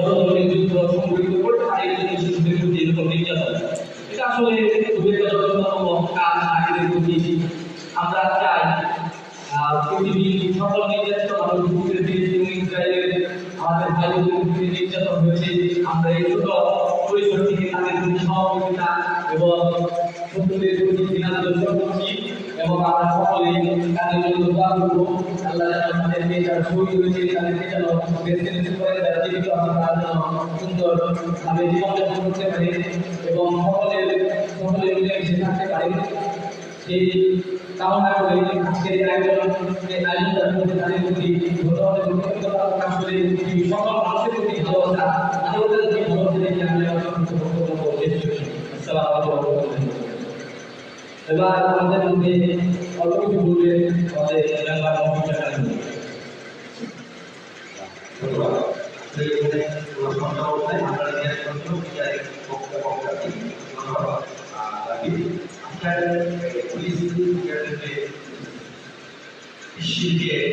ধরনের যুদ্ধ সংঘটিত করে তাদের শিশুদের প্রতি এরকম নির্যাতন, এটা আসলে খুবই একটা জঘন্যতম কাজ নারীদের প্রতি। আমরা চাই পৃথিবীর সকল নির্যাতিত মানুষদের ফিলিস্তিন ইসরায়েলের আমাদের ভাই বোনদের প্রতি নির্যাতন হয়েছে, আমরা এই ছোট পরিসর থেকে তাদের প্রতি সহযোগিতা এবং শত্রুদের প্রতি ঘৃণা প্রদর্শন করছি এবং আমরা সকলেই তাদের জন্য দোয়া করবো। আল্লাহ যেন তাদেরকে যারা শহীদ হয়েছে তাদেরকে যেন বেঁচে নিতে পারে, যারা জীবিত আছে তারা যেন সুন্দরভাবে জীবনযাপন করতে পারে এবং সকলে মিলেমিশে থাকতে পারে, সেই কামনা করে আজকের আয়োজনটা করতে তাদের প্রতি ধন্যবাদ এবং কৃতজ্ঞতা প্রকাশ করে সকল মানুষের প্রতি ভালোবাসা আমাদের প্রতি ভালোবাসা দেখে আমি আমার বক্তব্য শেষ করছি। আসসালামু আলাইকুম। এবার আমাদের মধ্যে অল্প কিছু বলবে আমাদের মেম্বার অফিসার আছেন। ধন্যবাদ। এখানে কোনো সমস্যা হচ্ছে আমরা জিজ্ঞাসা করছিলাম যে বক্তব্য ধন্যবাদ। আজকের পুলিশ যে বিশ্বের